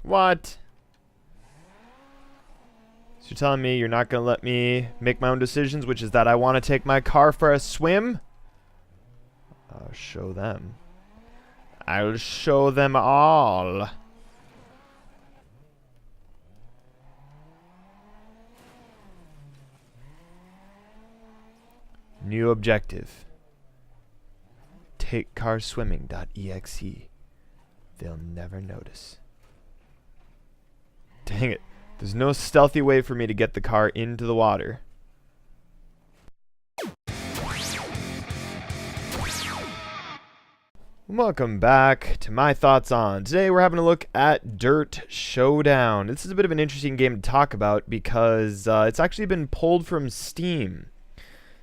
What? So you're telling me you're not going to let me make my own decisions, which is that I want to take my car for a swim? I'll show them. I'll show them all. New objective. Take car swimming.exe. They'll never notice. Dang it. There's no stealthy way for me to get the car into the water. Welcome back to my thoughts on. Today we're having a look at DiRT Showdown. This is a bit of an interesting game to talk about because it's actually been pulled from Steam.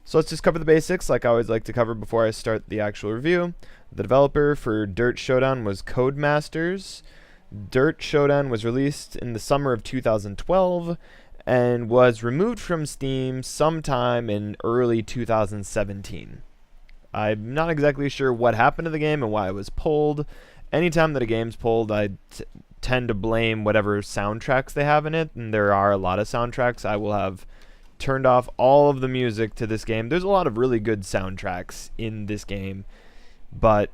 So let's just cover the basics like I always like to cover before I start the actual review. The developer for DiRT Showdown was Codemasters. DiRT Showdown was released in the summer of 2012 and was removed from Steam sometime in early 2017. I'm not exactly sure what happened to the game and why it was pulled. Anytime that a game's pulled, I tend to blame whatever soundtracks they have in it, and there are a lot of soundtracks. I will have turned off all of the music to this game. There's a lot of really good soundtracks in this game, but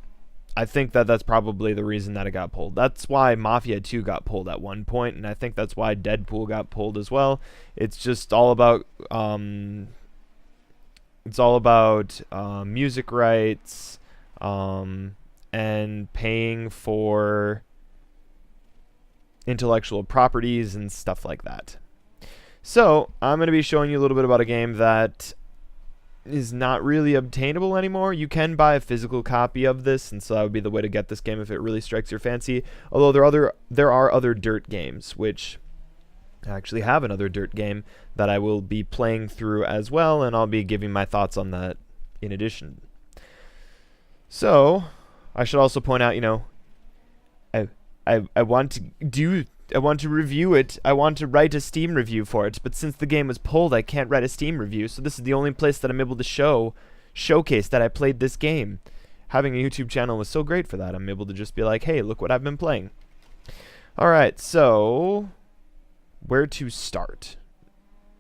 I think that that's probably the reason that it got pulled. That's why Mafia 2 got pulled at one point, and I think that's why Deadpool got pulled as well. It's just all about music rights and paying for intellectual properties and stuff like that. So I'm going to be showing you a little bit about a game that is not really obtainable anymore. You can buy a physical copy of this, and so that would be the way to get this game if it really strikes your fancy. Although there are other DiRT games, which I actually have another DiRT game that I will be playing through as well, and I'll be giving my thoughts on that in addition. So I should also point out, you know, I want to review it. I want to write a Steam review for it, but since the game was pulled, I can't write a Steam review. So this is the only place that I'm able to showcase that I played this game. Having a YouTube channel was so great for that. I'm able to just be like, hey, look what I've been playing. All right, so where to start?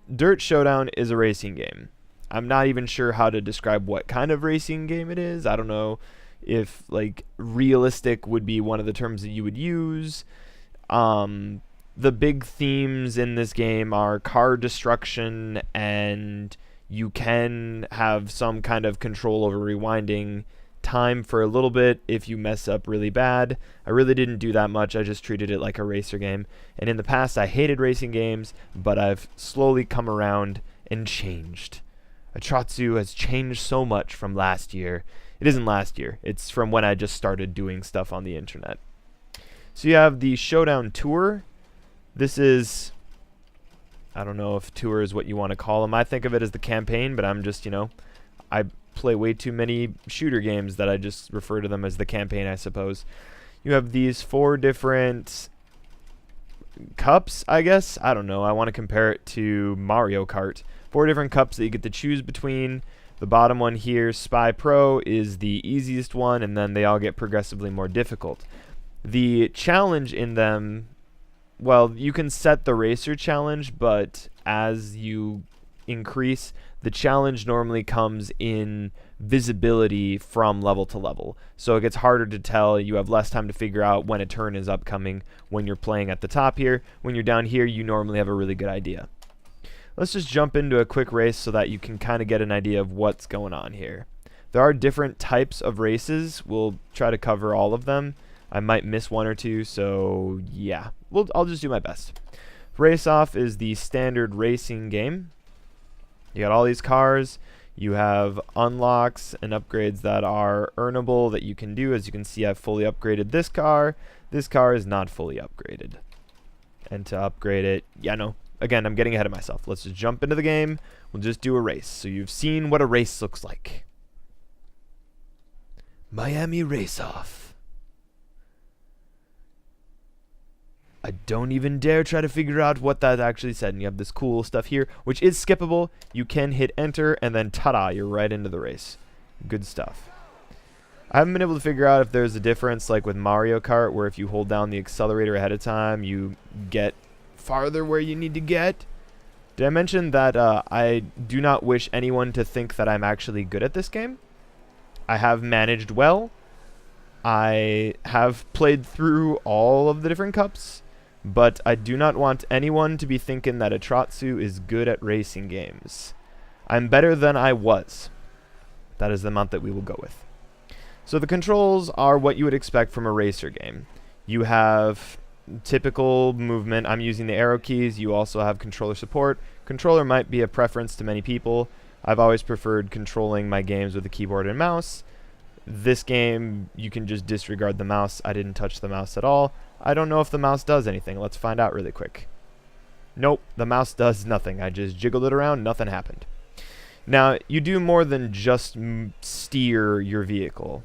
DiRT Showdown is a racing game. I'm not even sure how to describe what kind of racing game it is. I don't know if like realistic would be one of the terms that you would use. The big themes in this game are car destruction, and you can have some kind of control over rewinding time for a little bit if you mess up really bad. I really didn't do that much. I just treated it like a racer game. And in the past, I hated racing games, but I've slowly come around and changed. Atratzu has changed so much from last year. It isn't last year. It's from when I just started doing stuff on the internet. So you have the Showdown Tour. This is, I don't know if tour is what you want to call them. I think of it as the campaign, but I'm just, you know, I play way too many shooter games that I just refer to them as the campaign, I suppose. You have these 4 different cups, I guess. I don't know. I want to compare it to Mario Kart. 4 different cups that you get to choose between. The bottom one here, Spy Pro, is the easiest one, and then they all get progressively more difficult. The challenge in them, well, you can set the racer challenge, but as you increase, the challenge normally comes in visibility from level to level. So it gets harder to tell. You have less time to figure out when a turn is upcoming when you're playing at the top here. When you're down here, you normally have a really good idea. Let's just jump into a quick race so that you can kind of get an idea of what's going on here. There are different types of races. We'll try to cover all of them. I might miss one or two, so yeah. I'll just do my best. Race Off is the standard racing game. You got all these cars. You have unlocks and upgrades that are earnable that you can do. As you can see, I've fully upgraded this car. This car is not fully upgraded. And to upgrade it, yeah, no. Again, I'm getting ahead of myself. Let's just jump into the game. We'll just do a race. So you've seen what a race looks like. Miami Race Off. I don't even dare try to figure out what that actually said. And you have this cool stuff here, which is skippable. You can hit enter, and then ta-da, you're right into the race. Good stuff. I haven't been able to figure out if there's a difference like with Mario Kart, where if you hold down the accelerator ahead of time, you get farther where you need to get. Did I mention that I do not wish anyone to think that I'm actually good at this game? I have managed well. I have played through all of the different cups, but I do not want anyone to be thinking that Atratzu is good at racing games. I'm better than I was. That is the amount that we will go with. So the controls are what you would expect from a racer game. You have typical movement. I'm using the arrow keys. You also have controller support. Controller might be a preference to many people. I've always preferred controlling my games with a keyboard and mouse. This game, you can just disregard the mouse. I didn't touch the mouse at all. I don't know if the mouse does anything. Let's find out really quick. Nope, the mouse does nothing. I just jiggled it around, nothing happened. Now, you do more than just steer your vehicle.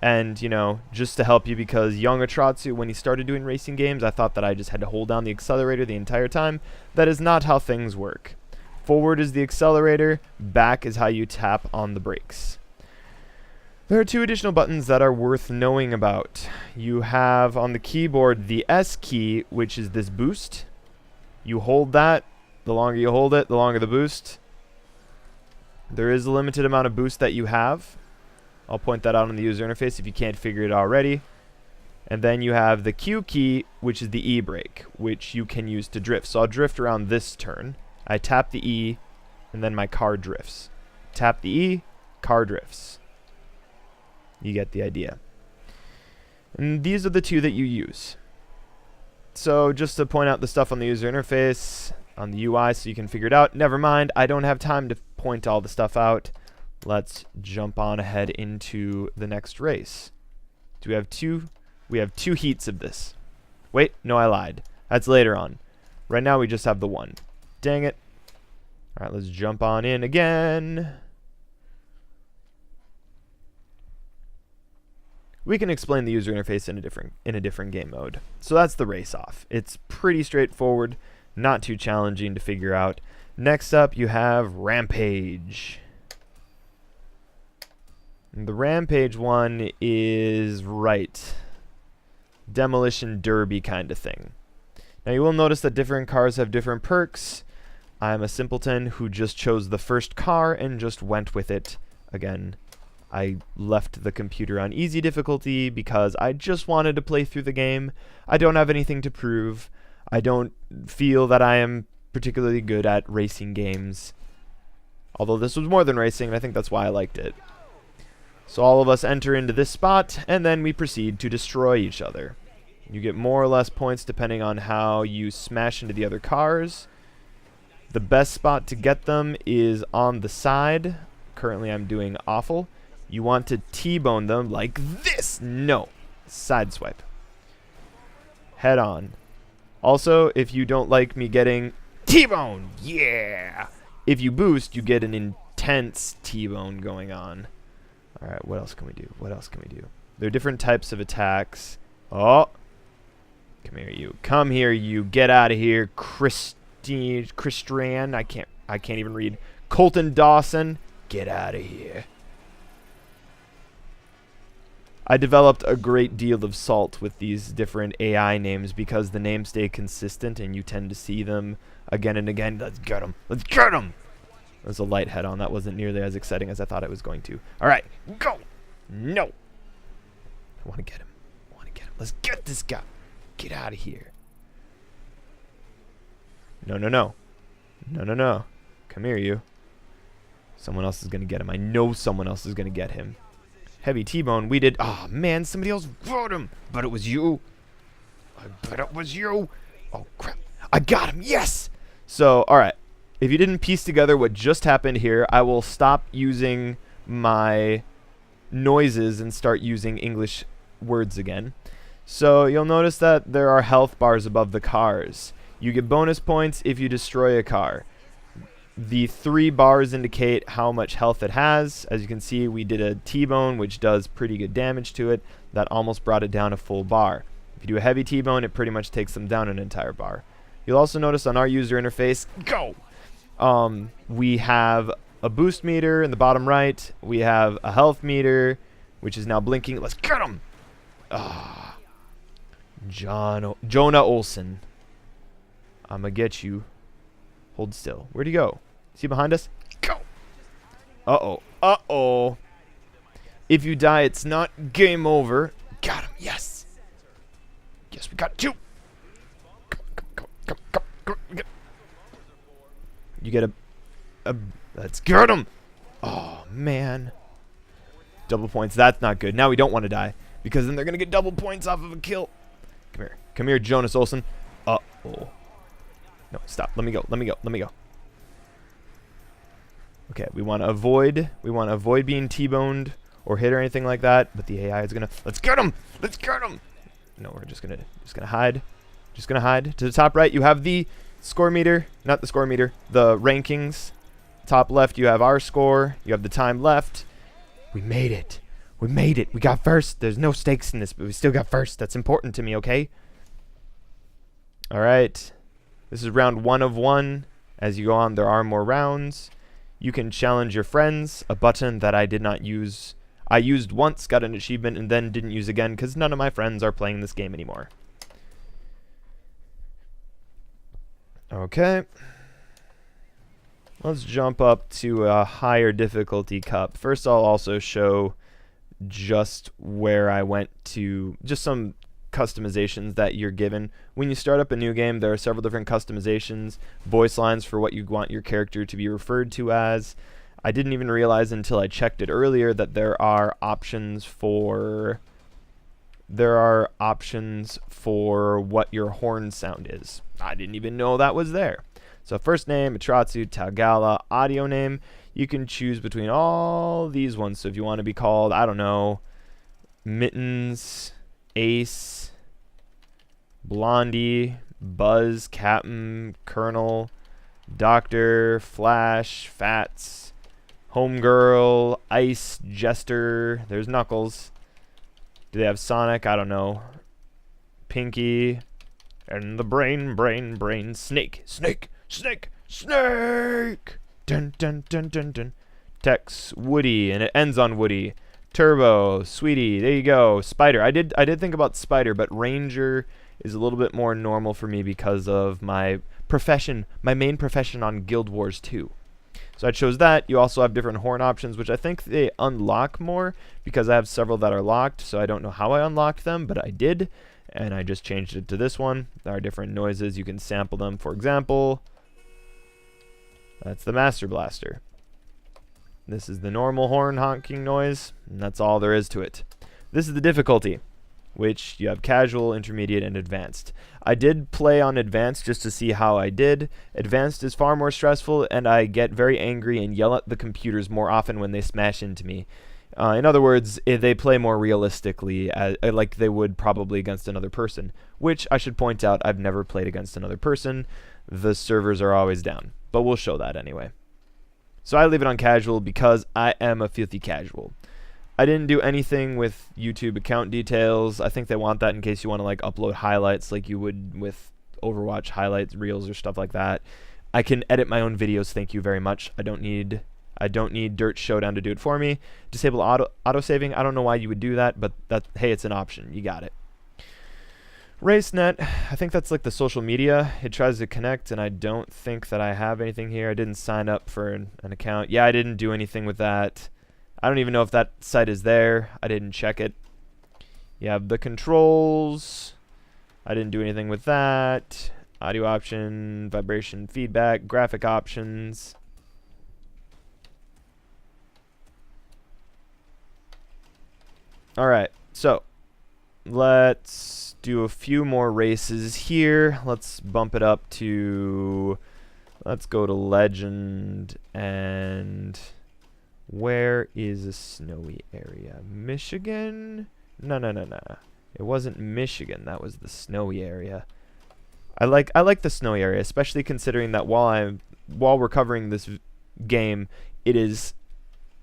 And, you know, just to help you, because young Atratzu, when he started doing racing games, I thought that I just had to hold down the accelerator the entire time. That is not how things work. Forward is the accelerator, back is how you tap on the brakes. There are two additional buttons that are worth knowing about. You have on the keyboard the S key, which is this boost. You hold that. The longer you hold it, the longer the boost. There is a limited amount of boost that you have. I'll point that out on the user interface if you can't figure it already. And then you have the Q key, which is the E brake, which you can use to drift. So I'll drift around this turn. I tap the E, and then my car drifts. Tap the E, car drifts. You get the idea. And these are the two that you use. So just to point out the stuff on the user interface, on the UI, so you can figure it out. Never mind, I don't have time to point all the stuff out. Let's jump on ahead into the next race. Do we have two? We have 2 heats of this. Wait, no, I lied. That's later on. Right now we just have the one. Dang it. All right, let's jump on in again. We can explain the user interface in a different game mode. So that's the race off. It's pretty straightforward, not too challenging to figure out. Next up, you have Rampage. The Rampage one is Demolition Derby kind of thing. Now you will notice that different cars have different perks. I'm a simpleton who just chose the first car and just went with it. Again, I left the computer on easy difficulty because I just wanted to play through the game. I don't have anything to prove. I don't feel that I am particularly good at racing games. Although this was more than racing, and I think that's why I liked it. So all of us enter into this spot, and then we proceed to destroy each other. You get more or less points depending on how you smash into the other cars. The best spot to get them is on the side. Currently I'm doing awful. You want to T-bone them like this. No. Sideswipe. Head on. Also, if you don't like me getting T-bone, yeah! If you boost, you get an intense T-bone going on. Alright, what else can we do? What else can we do? There are different types of attacks. Oh! Come here, you. Come here, you. Get out of here. Christian. I can't even read. Colton Dawson. Get out of here. I developed a great deal of salt with these different AI names because the names stay consistent and you tend to see them again and again. Let's get them. Let's get them. There's a light head on. That wasn't nearly as exciting as I thought it was going to. All right. Go. No. I want to get him. I want to get him. Let's get this guy. Get out of here. No, no, no. No, no, no. Come here, you. Someone else is going to get him. I know someone else is going to get him. Heavy T-bone. We did. Oh, man. Somebody else wrote him. But it was you. I bet it was you. Oh, crap. I got him. Yes. So, all right. If you didn't piece together what just happened here, I will stop using my noises and start using English words again. So you'll notice that there are health bars above the cars. You get bonus points if you destroy a car. The 3 bars indicate how much health it has. As you can see, we did a T-bone, which does pretty good damage to it. That almost brought it down a full bar. If you do a heavy T-bone, it pretty much takes them down an entire bar. You'll also notice on our user interface, we have a boost meter in the bottom right. We have a health meter. which is now blinking. Let's get him! Ah. Jonah Olsen. I'ma get you. Hold still. Where'd he go? Is he behind us? Go! Uh-oh. Uh-oh. If you die, it's not game over. Got him. Yes. Yes, we got two. Come. You get a... Let's get him. Oh, man. Double points. That's not good. Now we don't want to die, because then they're going to get double points off of a kill. Come here. Come here, Jonas Olsen. Uh-oh. No, stop. Let me go. Let me go. Let me go. Okay, we want to avoid being T-boned or hit or anything like that, but the AI is going to... Let's get him! Let's get him! No, we're just going to hide. Just going to hide. To the top right, you have the score meter. Not the score meter. The rankings. Top left, you have our score. You have the time left. We made it. We made it. We got first. There's no stakes in this, but we still got first. That's important to me, okay? All right. This is round 1 of 1. As you go on, there are more rounds. You can challenge your friends, a button that I did not use. I used once, got an achievement, and then didn't use again because none of my friends are playing this game anymore. Okay. Let's jump up to a higher difficulty cup. First, I'll also show just where I went to, just some customizations that you're given. When you start up a new game, there are several different customizations, voice lines for what you want your character to be referred to as. I didn't even realize until I checked it earlier that there are options for what your horn sound is. I didn't even know that was there. So first name, Atratzu, Tagala, audio name. You can choose between all these ones. So if you want to be called, I don't know, Mittens, Ace, Blondie, Buzz, Captain, Colonel, Doctor, Flash, Fats, Homegirl, Ice, Jester. There's Knuckles. Do they have Sonic? I don't know. Pinky. And the brain. Snake. Dun dun dun dun dun. Tex, Woody, and it ends on Woody. Turbo, Sweetie, there you go. Spider. I did think about Spider, but Ranger is a little bit more normal for me because of my profession, my main profession on Guild Wars 2. So I chose that. You also have different horn options, which I think they unlock more because I have several that are locked, so I don't know how I unlocked them, but I did, and I just changed it to this one. There are different noises. You can sample them. For example, that's the Master Blaster. This is the normal horn honking noise, and that's all there is to it. This is the difficulty, which you have casual, intermediate, and advanced. I did play on advanced just to see how I did. Advanced is far more stressful, and I get very angry and yell at the computers more often when they smash into me. In other words, they play more realistically, like they would probably against another person, which I should point out I've never played against another person. The servers are always down, but we'll show that anyway. So I leave it on casual because I am a filthy casual. I didn't do anything with YouTube account details. I think they want that in case you want to like upload highlights like you would with Overwatch highlights, reels, or stuff like that. I can edit my own videos, thank you very much. I don't need DiRT Showdown to do it for me. Disable auto saving. I don't know why you would do that, but hey, it's an option. You got it. RaceNet, I think that's like the social media. It tries to connect, and I don't think that I have anything here. I didn't sign up for an account. Yeah, I didn't do anything with that. I don't even know if that site is there. I didn't check it. You have the controls. I didn't do anything with that. Audio option, vibration, feedback, graphic options. All right, so let's do a few more races here. Let's bump it up to, let's go to Legend, and where is a snowy area? Michigan? No. It wasn't Michigan. That was the snowy area. I like the snowy area, especially considering that while we're covering this game, it is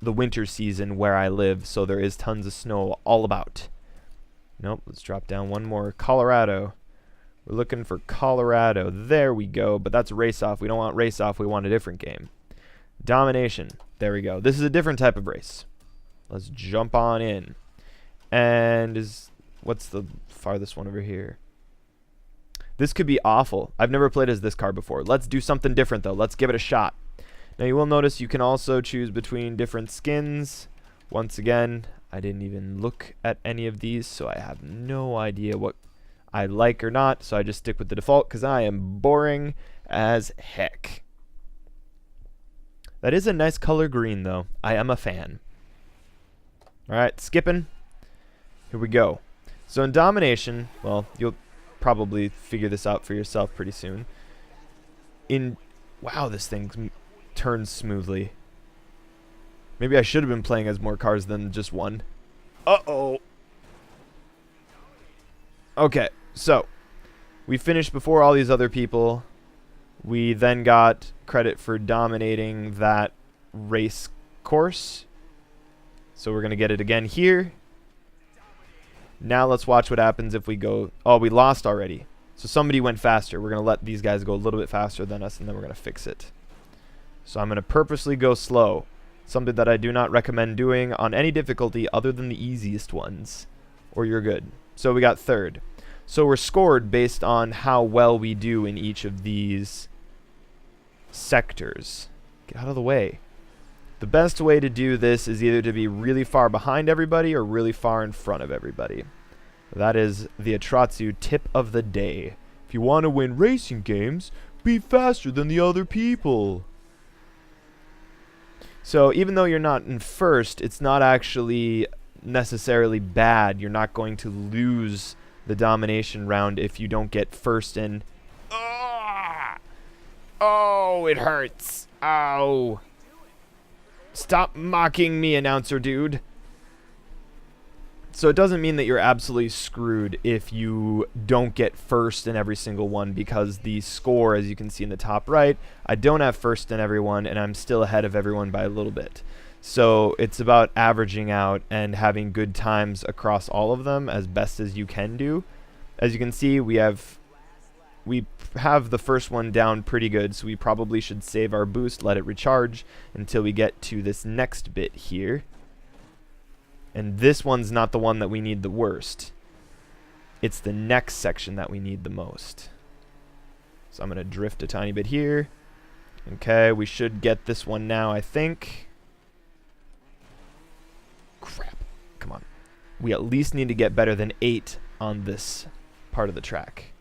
the winter season where I live, so there is tons of snow all about. Nope, let's drop down one more. Colorado. We're looking for Colorado. There we go, but that's Race Off. We don't want Race Off. We want a different game. Domination. There we go. This is a different type of race. Let's jump on in. And what's the farthest one over here? This could be awful. I've never played as this car before. Let's do something different, though. Let's give it a shot. Now, you will notice you can also choose between different skins. Once again, I didn't even look at any of these, so I have no idea what I like or not. So I just stick with the default because I am boring as heck. That is a nice color green, though. I am a fan. All right, skipping. Here we go. So in Domination, well, you'll probably figure this out for yourself pretty soon. Wow, this thing turns smoothly. Maybe I should have been playing as more cars than just one. Uh-oh. Okay, so we finished before all these other people. We then got credit for dominating that race course. So we're going to get it again here. Now let's watch what happens if we go... Oh, we lost already. So somebody went faster. We're going to let these guys go a little bit faster than us, and then we're going to fix it. So I'm going to purposely go slow. Something that I do not recommend doing on any difficulty other than the easiest ones. Or you're good. So we got third. So we're scored based on how well we do in each of these sectors. Get out of the way. The best way to do this is either to be really far behind everybody or really far in front of everybody. That is the Atratzu tip of the day. If you want to win racing games, be faster than the other people. So even though you're not in first, it's not actually necessarily bad. You're not going to lose the domination round if you don't get first in. Oh, it hurts. Ow. Stop mocking me, announcer dude. So it doesn't mean that you're absolutely screwed if you don't get first in every single one, because the score, as you can see in the top right, I don't have first in every one, and I'm still ahead of everyone by a little bit. So it's about averaging out and having good times across all of them as best as you can do. As you can see, we have the first one down pretty good, so we probably should save our boost, let it recharge until we get to this next bit here. And this one's not the one that we need the worst. It's the next section that we need the most. So I'm going to drift a tiny bit here. Okay, we should get this one now, I think. Crap. Come on. We at least need to get better than 8 on this part of the track.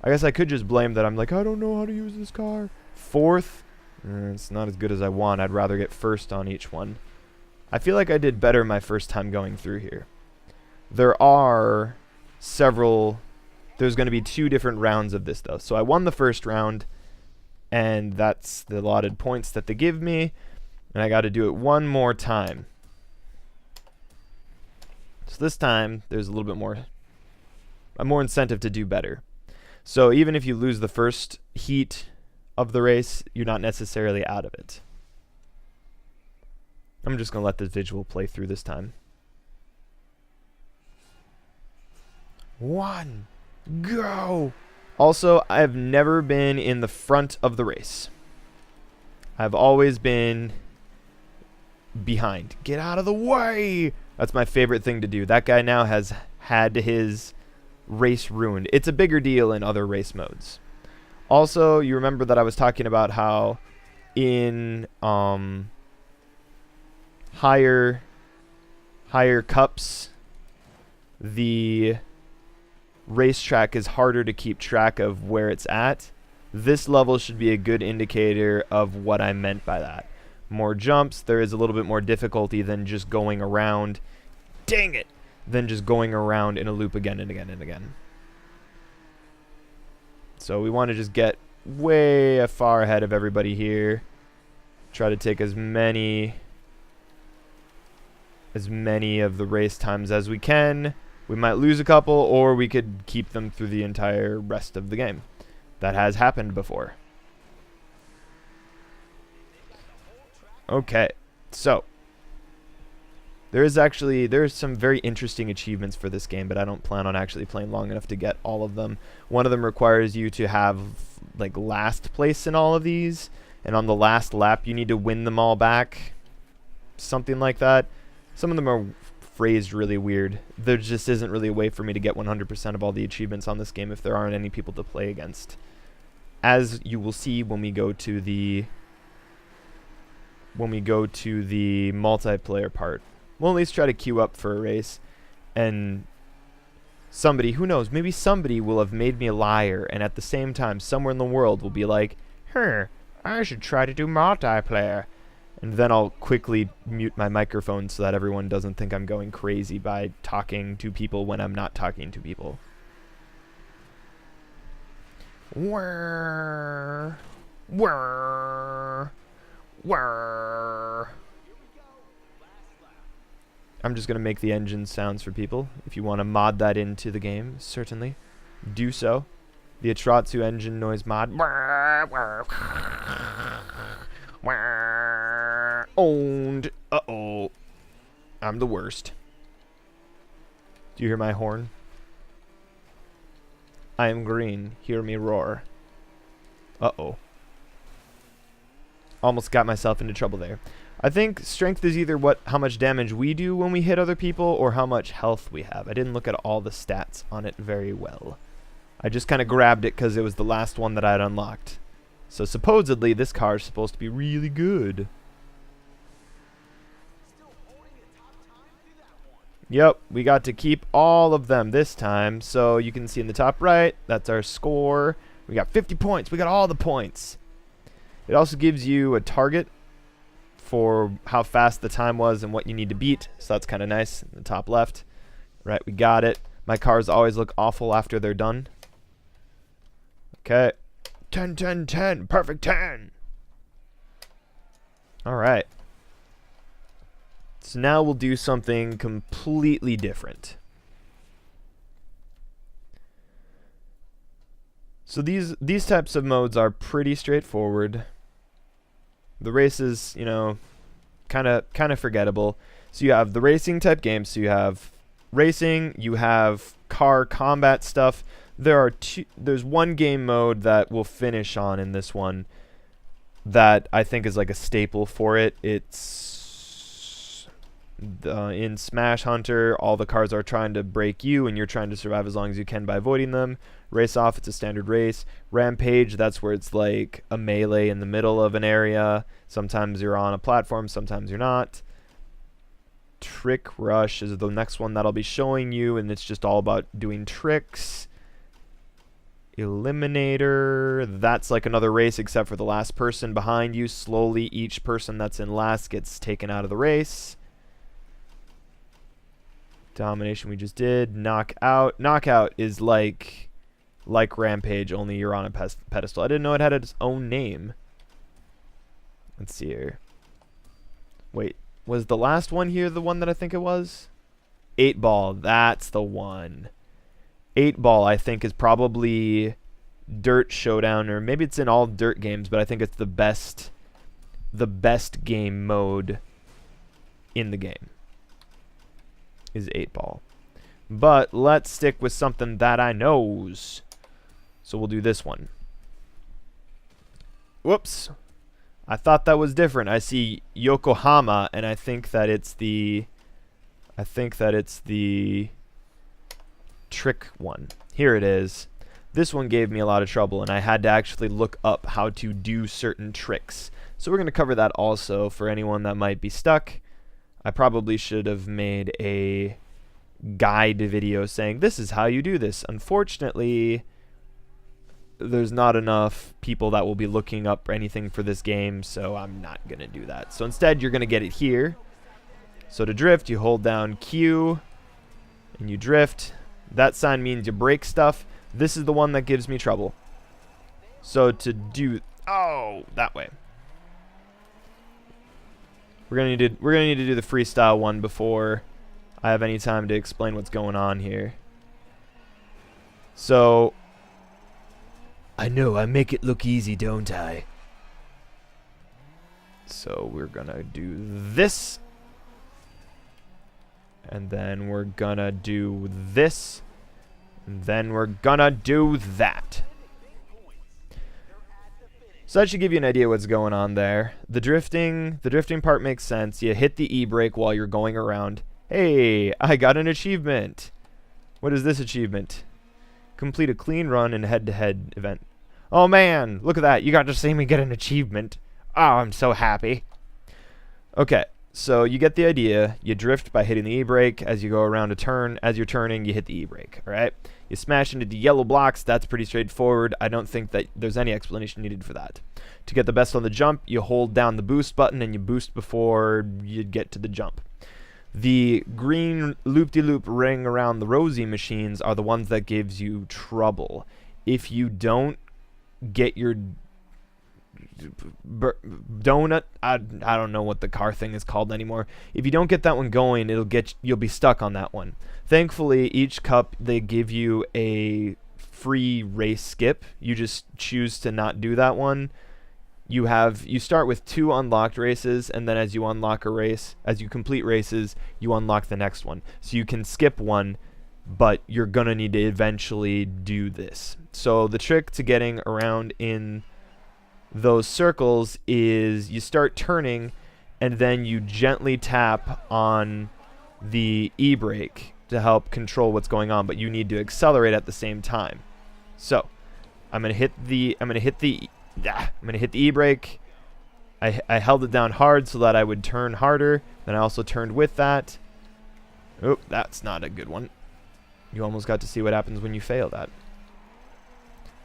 I guess I could just blame that I'm like, I don't know how to use this car. Fourth, it's not as good as I want. I'd rather get first on each one. I feel like I did better my first time going through here. There are several... There's going to be 2 different rounds of this, though. So I won the first round, and that's the allotted points that they give me. And I got to do it one more time. So this time, there's a little bit more incentive to do better. So even if you lose the first heat of the race, you're not necessarily out of it. I'm just going to let this visual play through this time. 1, go! Also, I've never been in the front of the race. I've always been behind. Get out of the way! That's my favorite thing to do. That guy now has had his race ruined. It's a bigger deal in other race modes. Also, you remember that I was talking about how in higher cups, the racetrack is harder to keep track of where it's at. This level should be a good indicator of what I meant by that. More jumps, there is a little bit more difficulty than just going around. Dang it! Than just going around in a loop again and again and again. So we want to just get way far ahead of everybody here. Try to take as many of the race times as we can. We might lose a couple, or we could keep them through the entire rest of the game. That has happened before. Okay, so there's some very interesting achievements for this game, but I don't plan on actually playing long enough to get all of them. One of them requires you to have like last place in all of these, and on the last lap you need to win them all back. Something like that. Some of them are phrased really weird. There just isn't really a way for me to get 100% of all the achievements on this game if there aren't any people to play against. As you will see when we go to the multiplayer part. We'll at least try to queue up for a race, and somebody, who knows, maybe somebody will have made me a liar, and at the same time somewhere in the world will be like, I should try to do multiplayer. And then I'll quickly mute my microphone so that everyone doesn't think I'm going crazy by talking to people when I'm not talking to people. Whirr, whirr, whirr. I'm just going to make the engine sounds for people. If you want to mod that into the game, certainly do so. The Atratzu engine noise mod. Whirr, whirr, whirr. Owned. Uh-oh. I'm the worst. Do you hear my horn? I am green. Hear me roar. Uh-oh. Almost got myself into trouble there. I think strength is either how much damage we do when we hit other people or how much health we have. I didn't look at all the stats on it very well. I just kind of grabbed it because it was the last one that I had unlocked. So supposedly this car is supposed to be really good. Yep, we got to keep all of them this time. So you can see in the top right, that's our score. We got 50 points. We got all the points. It also gives you a target for how fast the time was and what you need to beat. So that's kind of nice in the top left. Right, we got it. My cars always look awful after they're done. Okay. 10, 10, 10. Perfect 10. All right. So now we'll do something completely different. So these types of modes are pretty straightforward. The races, you know, kind of forgettable. So you have the racing type games. So you have racing, you have car combat stuff. There's one game mode that we'll finish on in this one that I think is like a staple for it. It's in Smash Hunter, all the cars are trying to break you, and you're trying to survive as long as you can by avoiding them. Race Off, it's a standard race. Rampage, that's where it's like a melee in the middle of an area. Sometimes you're on a platform, sometimes you're not. Trick Rush is the next one that I'll be showing you, and it's just all about doing tricks. Eliminator, that's like another race except for the last person behind you. Slowly each person that's in last gets taken out of the race. Domination we just did. Knockout. Knockout is like Rampage, only you're on a pedestal. I didn't know it had its own name. Let's see here. Wait, was the last one here the one that I think it was? 8 Ball, that's the one. 8 Ball, I think, is probably DiRT Showdown, or maybe it's in all DiRT games, but I think it's the best game mode in the game is 8 Ball. But let's stick with something that I knows. So we'll do this one. Whoops. I thought that was different. I see Yokohama, and I think that it's the trick one. Here it is. This one gave me a lot of trouble, and I had to actually look up how to do certain tricks. So we're going to cover that also for anyone that might be stuck. I probably should have made a guide video saying this is how you do this. Unfortunately, there's not enough people that will be looking up anything for this game, so I'm not going to do that. So instead, you're going to get it here. So to drift, you hold down Q, and you drift. That sign means you break stuff. This is the one that gives me trouble. So to do... Oh, that way. We're gonna need to do the freestyle one before I have any time to explain what's going on here. So I know I make it look easy, don't I? So we're gonna do this, and then we're gonna do this, and then we're gonna do that. So that should give you an idea what's going on there. The drifting part makes sense. You hit the e-brake while you're going around. Hey, I got an achievement. What is this achievement? Complete a clean run in a head-to-head event. Oh man, look at that. You got to see me get an achievement. Oh, I'm so happy. Okay, so you get the idea. You drift by hitting the e-brake as you go around a turn. As you're turning, you hit the e-brake, all right? You smash into the yellow blocks. That's pretty straightforward. I don't think that there's any explanation needed for that. To get the best on the jump, you hold down the boost button and you boost before you get to the jump. The green loop-de-loop ring around the Rosie machines are the ones that gives you trouble. If you don't get your donut, I don't know what the car thing is called anymore. If you don't get that one going, you'll be stuck on that one. Thankfully, each cup they give you a free race skip. You just choose to not do that one. You start with 2 unlocked races, and then as you unlock a race, as you complete races, you unlock the next one. So you can skip one, but you're gonna need to eventually do this. So the trick to getting around in those circles is you start turning, and then you gently tap on the e-brake to help control what's going on, but you need to accelerate at the same time. So I'm gonna hit the e-brake. I held it down hard so that I would turn harder. Then I also turned with that. Oh, that's not a good one. You almost got to see what happens when you fail that.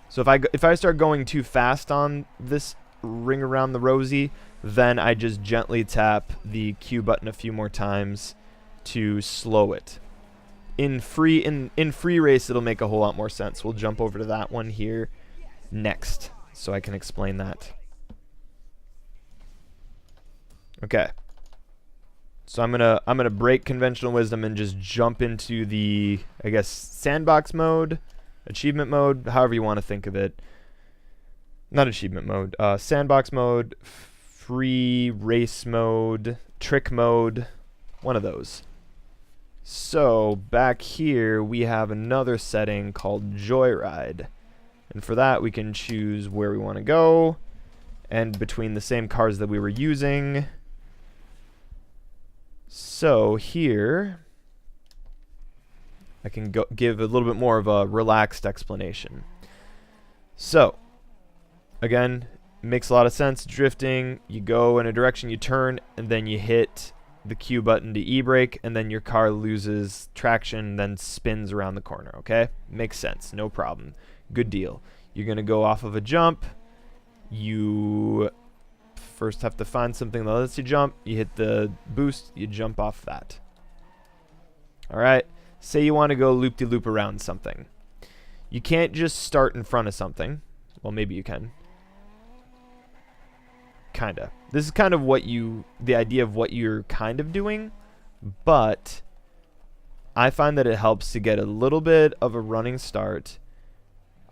So if I start going too fast on this ring around the Rosie, then I just gently tap the Q button a few more times to slow it. In free race, it'll make a whole lot more sense. We'll jump over to that one here next, so I can explain that. Okay. So I'm gonna break conventional wisdom and just jump into the, I guess, sandbox mode, achievement mode, however you want to think of it. Not achievement mode, sandbox mode, free race mode, trick mode, one of those. So back here we have another setting called Joyride. And for that we can choose where we want to go, and between the same cars that we were using. So here I can give a little bit more of a relaxed explanation. So again, makes a lot of sense. Drifting, you go in a direction, you turn, and then you hit the Q button to e-brake, and then your car loses traction, then spins around the corner. Okay, makes sense, no problem, good deal. You're gonna go off of a jump. You first have to find something that lets you jump. You hit the boost, you jump off that. All right, say you want to go loop-de-loop around something. You can't just start in front of something. Well, maybe you can. Kinda. This is kind of the idea of what you're kind of doing, but I find that it helps to get a little bit of a running start.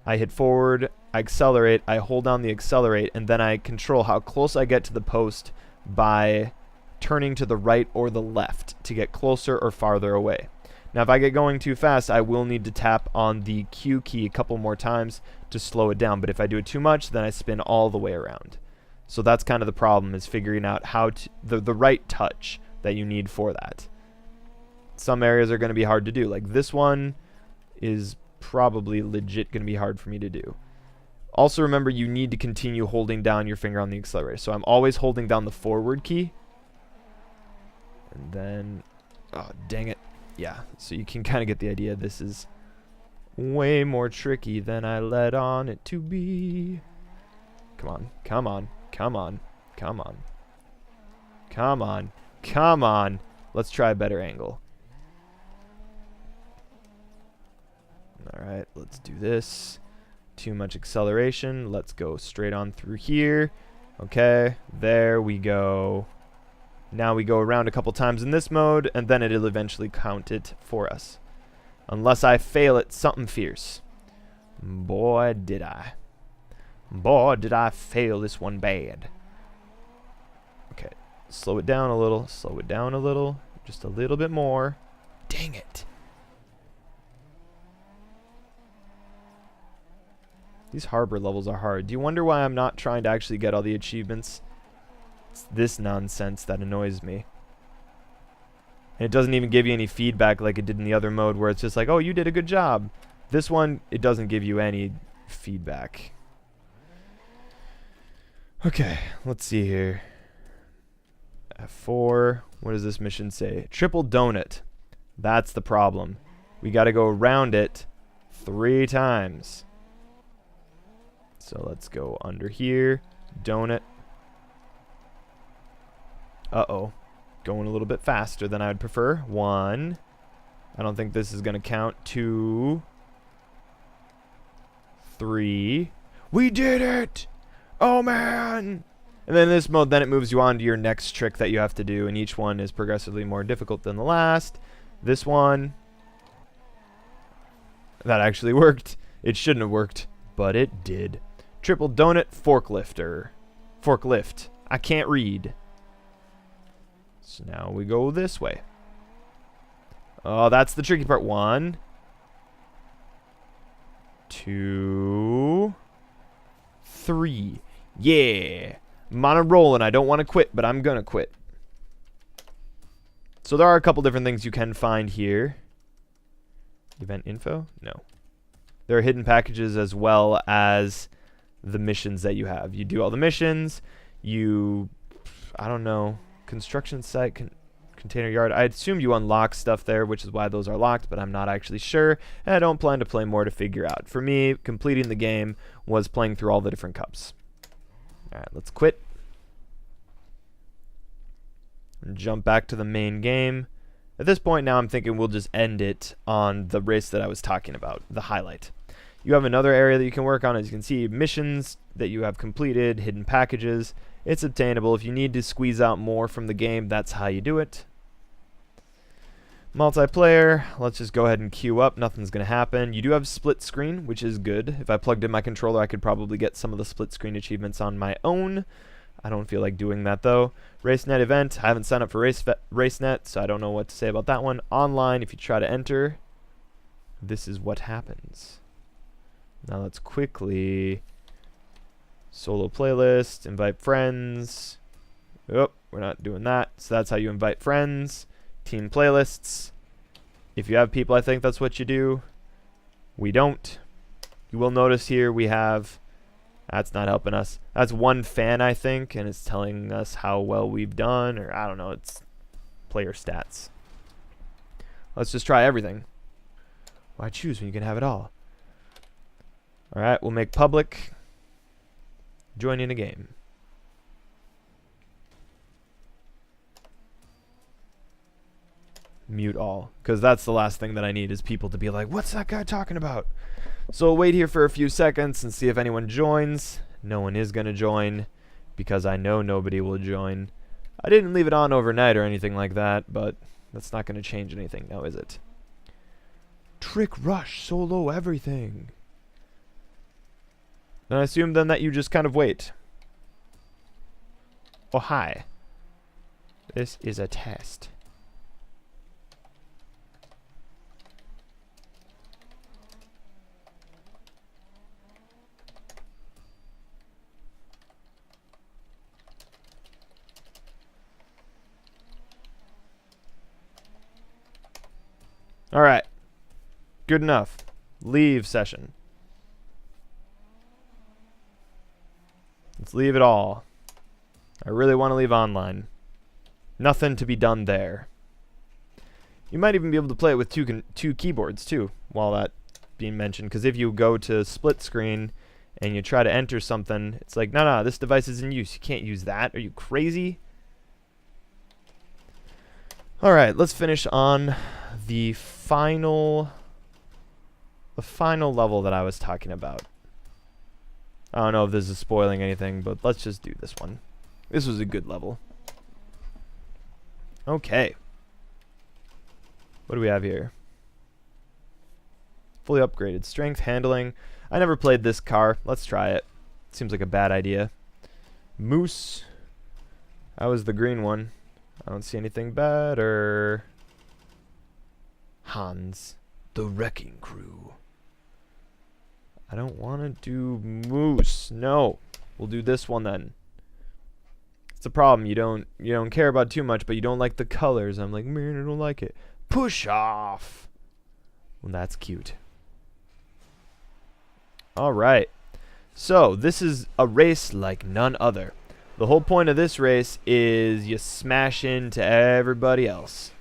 I hit forward, I accelerate, I hold down the accelerate, and then I control how close I get to the post by turning to the right or the left to get closer or farther away. Now if I get going too fast, I will need to tap on the Q key a couple more times to slow it down, but if I do it too much, then I spin all the way around. So that's kind of the problem, is figuring out how to the right touch that you need for that. Some areas are going to be hard to do. Like this one is probably legit going to be hard for me to do. Also remember, you need to continue holding down your finger on the accelerator. So I'm always holding down the forward key. And then, oh dang it. Yeah, so you can kind of get the idea. This is way more tricky than I let on it to be. Come on, come on. Come on, come on, come on, come on. Let's try a better angle. Alright, let's do this. Too much acceleration. Let's go straight on through here. Okay, there we go. Now we go around a couple times in this mode, and then it'll eventually count it for us. Unless I fail at something fierce. Boy, did I. Boy, did I fail this one bad. Okay, slow it down a little, slow it down a little, just a little bit more. Dang it. These harbor levels are hard. Do you wonder why I'm not trying to actually get all the achievements? It's this nonsense that annoys me. And it doesn't even give you any feedback like it did in the other mode where it's just like, oh, you did a good job. This one, it doesn't give you any feedback. Okay, let's see here. F4. What does this mission say? Triple donut. That's the problem. We got to go around it 3 times. So let's go under here. Donut. Uh-oh. Going a little bit faster than I would prefer. 1. I don't think this is going to count. 2. 3. We did it! Oh, man! And then in this mode, then it moves you on to your next trick that you have to do, and each one is progressively more difficult than the last. This one, that actually worked. It shouldn't have worked, but it did. Triple donut forklifter. Forklift. I can't read. So now we go this way. Oh, that's the tricky part. 1, 2, 3. Yeah. I'm on a roll and I don't want to quit, but I'm going to quit. So there are a couple different things you can find here. Event info? No. There are hidden packages as well as the missions that you have. You do all the missions. You, I don't know, construction site, container yard. I assume you unlock stuff there, which is why those are locked, but I'm not actually sure. And I don't plan to play more to figure out. For me, completing the game was playing through all the different cups. Alright, let's quit. And jump back to the main game. At this point now I'm thinking we'll just end it on the race that I was talking about, the highlight. You have another area that you can work on. As you can see, missions that you have completed, hidden packages. It's obtainable. If you need to squeeze out more from the game, that's how you do it. Multiplayer, let's just go ahead and queue up. Nothing's going to happen. You do have split screen, which is good. If I plugged in my controller, I could probably get some of the split screen achievements on my own. I don't feel like doing that, though. RaceNet event. I haven't signed up for RaceNet, so I don't know what to say about that one. Online, if you try to enter, this is what happens. Now let's quickly solo playlist, invite friends. Oh, we're not doing that. So that's how you invite friends. Team playlists. If you have people, I think that's what you do. We don't. You will notice here we have, that's not helping us. That's 1 fan, I think, and it's telling us how well we've done, or I don't know, it's player stats. Let's just try everything. Why choose when you can have it all? Alright, we'll make public. Join in a game. Mute all, because that's the last thing that I need is people to be like, what's that guy talking about? So we'll wait here for a few seconds and see if anyone joins. No one is going to join because I know nobody will join. I didn't leave it on overnight or anything like that, but that's not going to change anything now, is it? Trick rush, solo everything. And I assume then that you just kind of wait. Oh, hi. This is a test. Alright. Good enough. Leave session. Let's leave it all. I really want to leave online. Nothing to be done there. You might even be able to play it with two keyboards too, while that being mentioned. Because if you go to split screen and you try to enter something, it's like, no, this device is in use. You can't use that. Are you crazy? Alright, let's finish on the final level that I was talking about. I don't know if this is spoiling anything, but let's just do this one. This was a good level. Okay. What do we have here? Fully upgraded. Strength, handling. I never played this car. Let's try it. Seems like a bad idea. Moose. That was the green one. I don't see anything better. Hans. The Wrecking Crew. I don't want to do moose. No. We'll do this one then. It's a problem. You don't care about too much, but you don't like the colors. I'm like, man, I don't like it. Push off. Well, that's cute. All right. So, this is a race like none other. The whole point of this race is you smash into everybody else.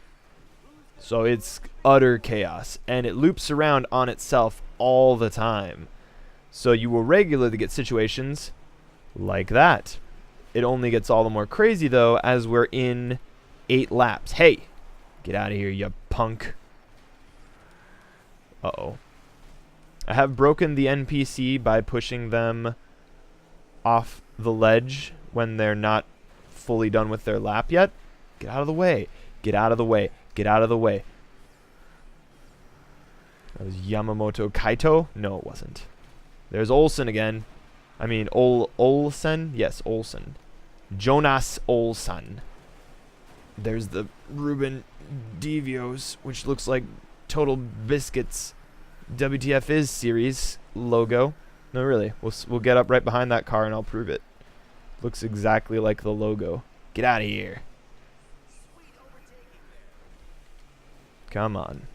So, it's utter chaos. And it loops around on itself all the time. So, you will regularly get situations like that. It only gets all the more crazy, though, as we're in 8 laps. Hey! Get out of here, you punk. Uh-oh. I have broken the NPC by pushing them off the ledge when they're not fully done with their lap yet. Get out of the way. Get out of the way. Get out of the way. That was Yamamoto Kaito? No, it wasn't. There's Olsen again. I mean, Olsen? Yes, Olsen. Jonas Olsen. There's the Ruben Devios, which looks like Total Biscuits WTF is series logo. No, really. We'll get up right behind that car and I'll prove it. Looks exactly like the logo. Get out of here. Come on.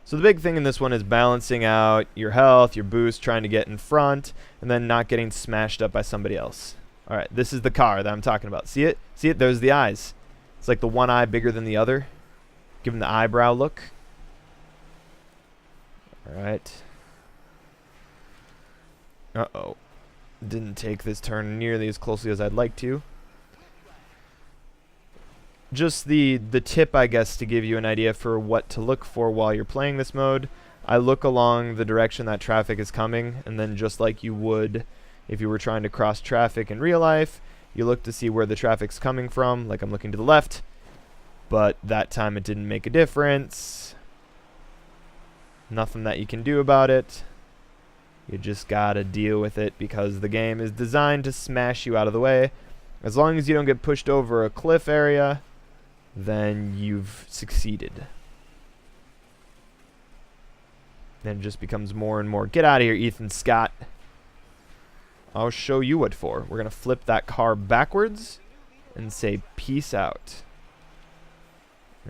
So the big thing in this one is balancing out your health, your boost, trying to get in front, and then not getting smashed up by somebody else. Alright, this is the car that I'm talking about. See it? See it? There's the eyes. It's like the one eye bigger than the other. Give him the eyebrow look. Alright. Uh-oh. Didn't take this turn nearly as closely as I'd like to. Just the tip, I guess, to give you an idea for what to look for while you're playing this mode. I look along the direction that traffic is coming, and then just like you would if you were trying to cross traffic in real life, you look to see where the traffic's coming from, like I'm looking to the left, but that time it didn't make a difference. Nothing that you can do about it. You just gotta deal with it because the game is designed to smash you out of the way. As long as you don't get pushed over a cliff area, then you've succeeded. Then it just becomes more and more. Get out of here, Ethan Scott. I'll show you what for. We're going to flip that car backwards and say peace out.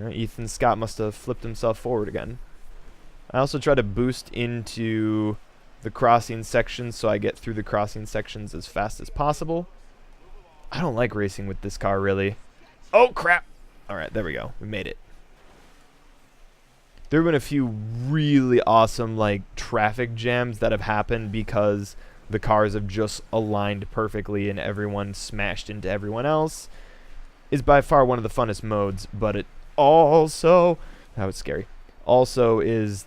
Ethan Scott must have flipped himself forward again. I also try to boost into the crossing sections so I get through the crossing sections as fast as possible. I don't like racing with this car, really. Oh, crap. All right, there we go. We made it. There have been a few really awesome, like, traffic jams that have happened because the cars have just aligned perfectly and everyone smashed into everyone else. Is by far one of the funnest modes, but it also, that was scary, also is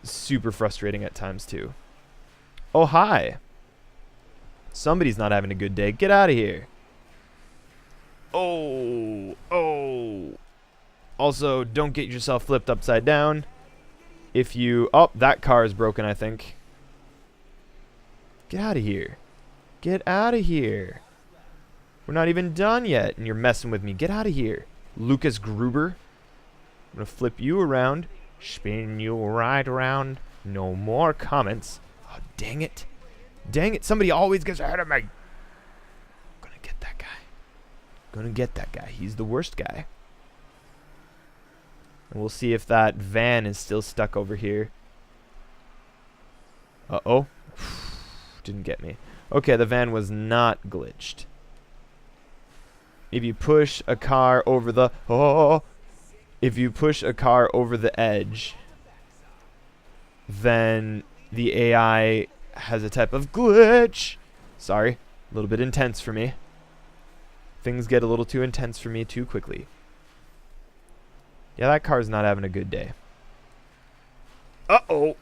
super frustrating at times, too. Oh, hi. Somebody's not having a good day. Get out of here. Oh. Also, don't get yourself flipped upside down. If you... Oh, that car is broken, I think. Get out of here. Get out of here. We're not even done yet, and you're messing with me. Get out of here. Lucas Gruber. I'm going to flip you around. Spin you right around. No more comments. Oh, dang it. Dang it. Somebody always gets ahead of me. I'm going to get that guy. Gonna get that guy. He's the worst guy. And we'll see if that van is still stuck over here. Uh-oh. Didn't get me. Okay, the van was not glitched. If you push a car over the... Oh! If you push a car over the edge, then the AI has a type of glitch. Sorry. A little bit intense for me. Things get a little too intense for me too quickly. Yeah, that car's not having a good day. Uh-oh.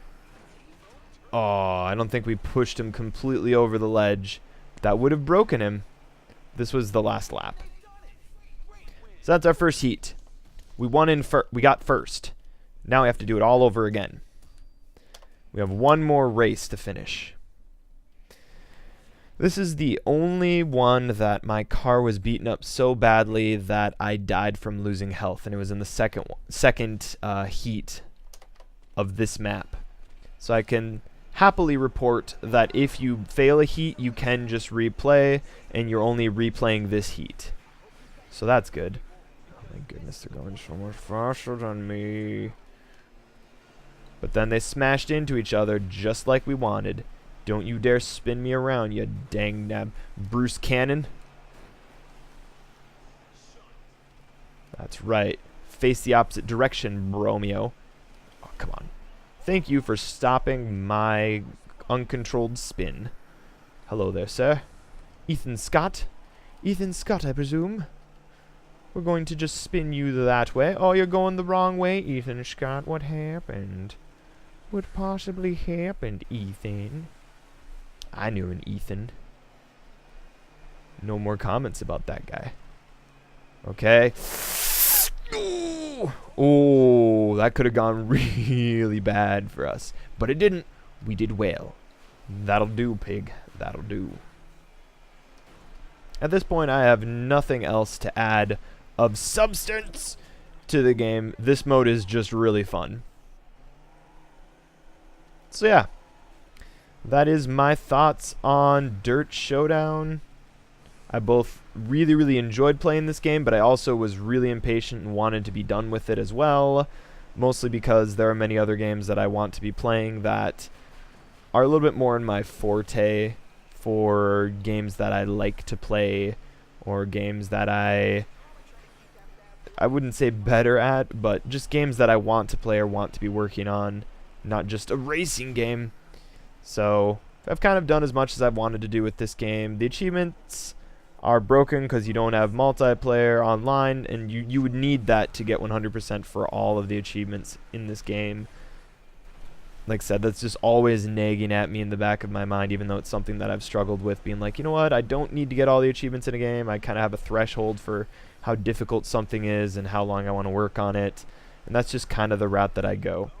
Oh, I don't think we pushed him completely over the ledge. That would have broken him. This was the last lap. So that's our first heat. We won in we got first. Now we have to do it all over again. We have one more race to finish. This is the only one that my car was beaten up so badly that I died from losing health, and it was in the second heat of this map. So I can happily report that if you fail a heat, you can just replay, and you're only replaying this heat. So that's good. Oh my goodness, they're going so much faster than me. But then they smashed into each other just like we wanted. Don't you dare spin me around, you dang nab Bruce Cannon. That's right. Face the opposite direction, Romeo. Oh, come on. Thank you for stopping my uncontrolled spin. Hello there, sir. Ethan Scott? Ethan Scott, I presume? We're going to just spin you that way. Oh, you're going the wrong way, Ethan Scott. What happened? What possibly happened, Ethan? I knew an Ethan. No more comments about that guy. Okay. Oh, that could have gone really bad for us. But it didn't. We did well. That'll do, pig. That'll do. At this point, I have nothing else to add of substance to the game. This mode is just really fun. So yeah, that is my thoughts on DiRT Showdown. I both really enjoyed playing this game, but I also was really impatient and wanted to be done with it as well. Mostly because there are many other games that I want to be playing that are a little bit more in my forte, for games that I like to play, or games that I wouldn't say better at, but just games that I want to play or want to be working on, not just a racing game. So I've kind of done as much as I've wanted to do with this game. The achievements are broken because you don't have multiplayer online, and you would need that to get 100% for all of the achievements in this game. Like I said, that's just always nagging at me in the back of my mind, even though it's something that I've struggled with, being like, you know what, I don't need to get all the achievements in a game. I kind of have a threshold for how difficult something is and how long I want to work on it, and that's just kind of the route that I go.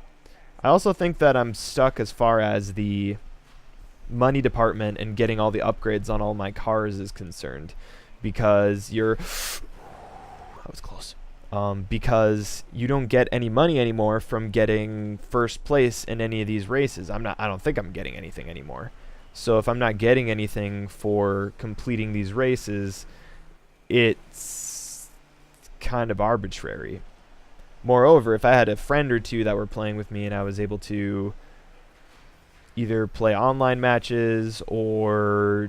I also think that I'm stuck as far as the money department and getting all the upgrades on all my cars is concerned, because you're that was close. Because you don't get any money anymore from getting first place in any of these races. I don't think I'm getting anything anymore. So if I'm not getting anything for completing these races, it's kind of arbitrary. Moreover, if I had a friend or two that were playing with me and I was able to either play online matches or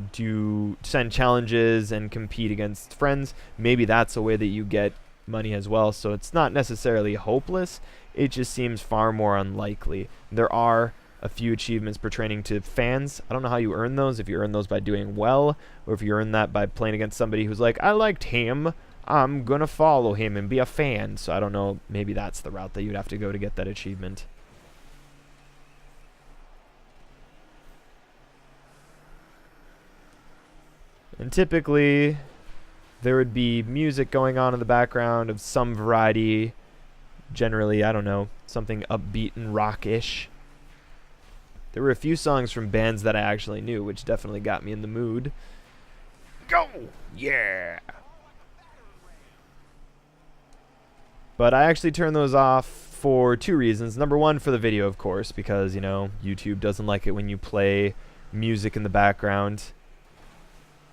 send challenges and compete against friends, maybe that's a way that you get money as well. So it's not necessarily hopeless, it just seems far more unlikely. There are a few achievements pertaining to fans. I don't know how you earn those, if you earn those by doing well, or if you earn that by playing against somebody who's like, I liked him, I'm gonna follow him and be a fan. So I don't know, maybe that's the route that you'd have to go to get that achievement. And typically there would be music going on in the background of some variety. Generally, I don't know, something upbeat and rock-ish. There were a few songs from bands that I actually knew, which definitely got me in the mood. Go! Yeah! But I actually turned those off for two reasons. Number one, for the video, of course, because, you know, YouTube doesn't like it when you play music in the background.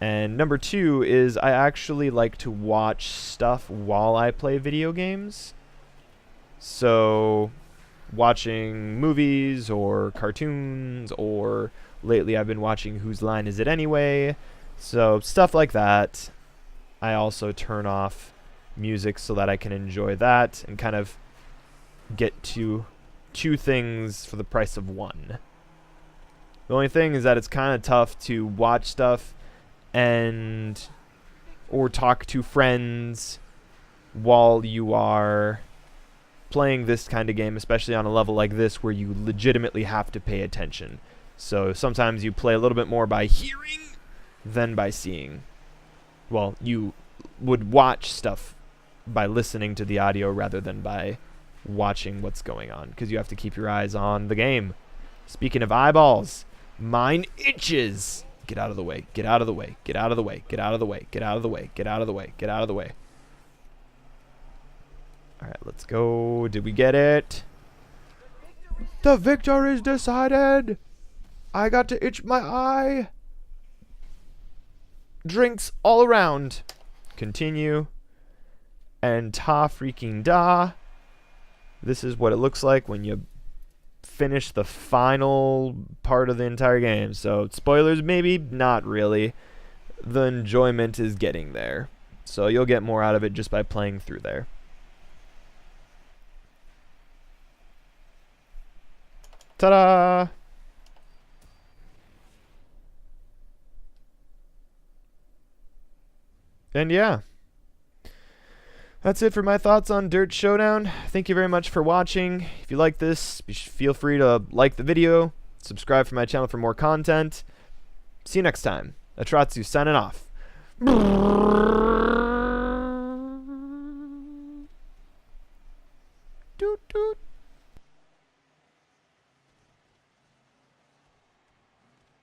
And number two is I actually like to watch stuff while I play video games. So watching movies or cartoons, or lately I've been watching Whose Line Is It Anyway? So stuff like that. I also turn off music so that I can enjoy that and kind of get to two things for the price of one. The only thing is that it's kind of tough to watch stuff or talk to friends while you are playing this kind of game, especially on a level like this where you legitimately have to pay attention. So sometimes you play a little bit more by hearing than by seeing. Well, you would watch stuff by listening to the audio rather than by watching what's going on, because you have to keep your eyes on the game. Speaking of eyeballs, mine itches. Get out of the way. Get out of the way. Get out of the way. Get out of the way. Get out of the way. Get out of the way. Get out of the way. Alright, let's go. Did we get it? The victor is decided. I got to itch my eye. Drinks all around. Continue. And ta freaking da. This is what it looks like when you finish the final part of the entire game. So, spoilers maybe, not really. The enjoyment is getting there. So, you'll get more out of it just by playing through there. Ta-da! And yeah. That's it for my thoughts on DiRT Showdown. Thank you very much for watching. If you like this, feel free to like the video, subscribe for my channel for more content. See you next time. Atratzu signing off.